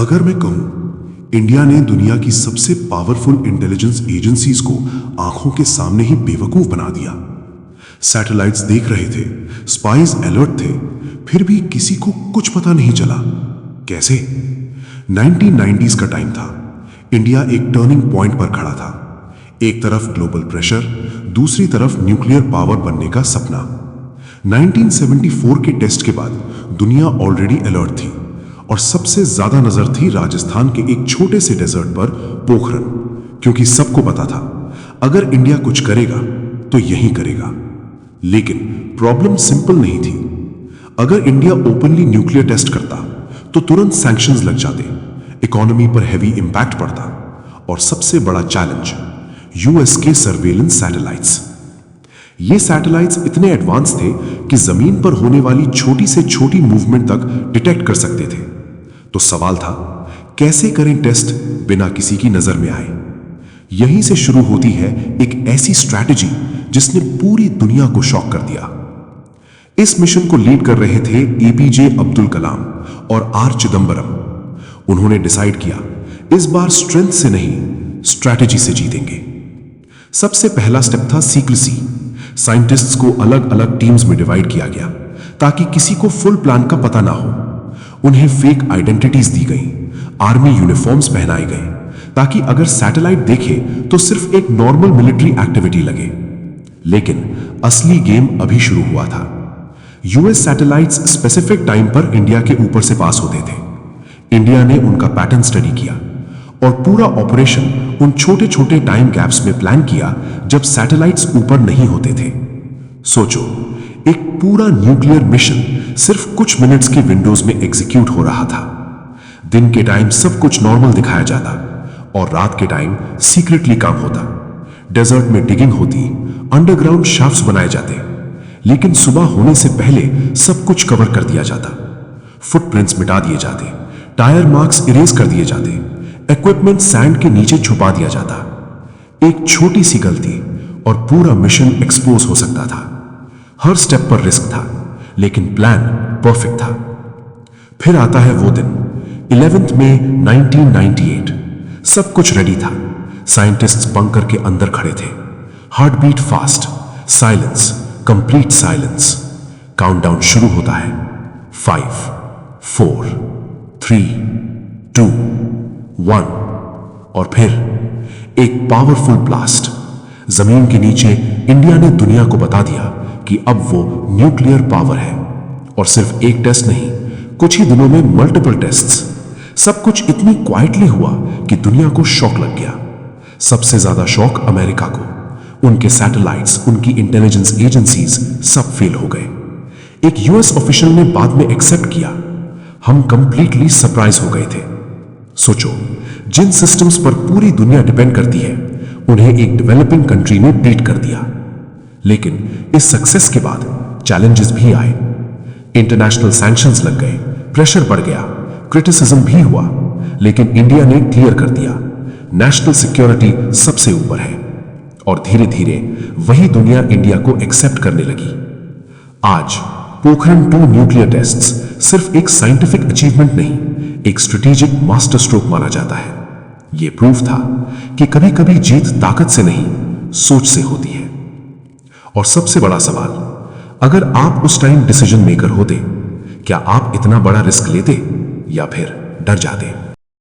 अगर मैं कहूं इंडिया ने दुनिया की सबसे पावरफुल इंटेलिजेंस एजेंसीज को आंखों के सामने ही बेवकूफ बना दिया। सैटेलाइट्स देख रहे थे, स्पाइज अलर्ट थे, फिर भी किसी को कुछ पता नहीं चला। कैसे? 1990s का टाइम था। इंडिया एक टर्निंग पॉइंट पर खड़ा था। एक तरफ ग्लोबल प्रेशर, दूसरी तरफ न्यूक्लियर पावर बनने का सपना। 1974 के टेस्ट के बाद दुनिया ऑलरेडी अलर्ट थी और सबसे ज्यादा नजर थी राजस्थान के एक छोटे से डेजर्ट पर, पोखरन, क्योंकि सबको पता था अगर इंडिया कुछ करेगा तो यही करेगा। लेकिन प्रॉब्लम सिंपल नहीं थी। अगर इंडिया ओपनली न्यूक्लियर टेस्ट करता तो तुरंत सैंक्शंस लग जाते, इकोनॉमी पर हैवी इंपैक्ट पड़ता और सबसे बड़ा चैलेंज यूएस के सर्वेलेंस सैटेलाइट्स। ये सैटेलाइट्स इतने एडवांस थे कि जमीन पर होने वाली छोटी से छोटी मूवमेंट तक डिटेक्ट कर सकते थे। तो सवाल था, कैसे करें टेस्ट बिना किसी की नजर में आए? यहीं से शुरू होती है एक ऐसी स्ट्रैटेजी जिसने पूरी दुनिया को शॉक कर दिया। इस मिशन को लीड कर रहे थे एपीजे अब्दुल कलाम और आर चिदंबरम। उन्होंने डिसाइड किया, इस बार स्ट्रेंथ से नहीं, स्ट्रैटेजी से जीतेंगे। सबसे पहला स्टेप था सीक्रेसी। साइंटिस्ट्स को अलग अलग टीम्स में डिवाइड किया गया ताकि किसी को फुल प्लान का पता ना हो। उन्हें फेक आइडेंटिटीज दी गई, आर्मी यूनिफॉर्म्स पहनाए गए ताकि अगर सैटेलाइट देखे तो सिर्फ एक नॉर्मल मिलिट्री एक्टिविटी लगे। लेकिन असली गेम अभी शुरू हुआ था। यूएस सैटेलाइट्स स्पेसिफिक टाइम पर इंडिया के ऊपर से पास होते थे। इंडिया ने उनका पैटर्न स्टडी किया और पूरा ऑपरेशन उन छोटे छोटे टाइम गैप्स में प्लान किया जब सैटेलाइट्स ऊपर नहीं होते थे। सोचो, एक पूरा न्यूक्लियर मिशन सिर्फ कुछ मिनट्स के विंडोज में एग्जीक्यूट हो रहा था। दिन के टाइम सब कुछ नॉर्मल दिखाया जाता और रात के टाइम सीक्रेटली काम होता। डेजर्ट में डिगिंग होती, अंडरग्राउंड शाफ्ट्स बनाए जाते, लेकिन सुबह होने से पहले सब कुछ कवर कर दिया जाता। फुटप्रिंट्स मिटा दिए जाते, टायर मार्क्स इरेज कर दिए जाते, इक्विपमेंट सैंड के नीचे छुपा दिया जाता। एक छोटी सी गलती और पूरा मिशन एक्सपोज हो सकता था। हर स्टेप पर रिस्क था, लेकिन प्लान परफेक्ट था। फिर आता है वो दिन, 11 मई 1998। सब कुछ रेडी था। साइंटिस्ट्स बंकर के अंदर खड़े थे। Heart beat fast, silence, complete silence. Countdown शुरू होता है। 5, 4, 3, 2, 1 और फिर एक पावरफुल ब्लास्ट। जमीन के नीचे इंडिया ने दुनिया को बता दिया कि अब वो न्यूक्लियर पावर है। और सिर्फ एक टेस्ट नहीं, कुछ ही दिनों में मल्टीपल टेस्ट्स। सब कुछ इतनी क्वाइटली हुआ कि दुनिया को शॉक लग गया। सबसे ज्यादा शॉक अमेरिका को। उनके सैटेलाइट्स, उनकी इंटेलिजेंस एजेंसीज सब फेल हो गए। एक यूएस ऑफिशियल ने बाद में एक्सेप्ट किया। हम कंप्लीटली सरप्राइज हो गए थे। सोचो, जिन सिस्टम्स पर पूरी दुनिया डिपेंड करती है, उन्हें एक डेवलपिंग कंट्री ने बीट कर दिया। लेकिन इस सक्सेस के बाद चैलेंजेस भी आए। इंटरनेशनल सैंक्शंस लग गए, प्रेशर बढ़ गया, क्रिटिसिज्म भी हुआ, लेकिन इंडिया ने क्लियर कर दिया, नेशनल सिक्योरिटी सबसे ऊपर है। और धीरे धीरे वही दुनिया इंडिया को एक्सेप्ट करने लगी। आज पोखरण 2 न्यूक्लियर टेस्ट्स सिर्फ एक साइंटिफिक अचीवमेंट नहीं, एक स्ट्रेटेजिक मास्टर स्ट्रोक माना जाता है। यह प्रूफ था कि कभी कभी जीत ताकत से नहीं, सोच से होती है। और सबसे बड़ा सवाल, अगर आप उस टाइम डिसीजन मेकर होते, क्या आप इतना बड़ा रिस्क लेते या फिर डर जाते?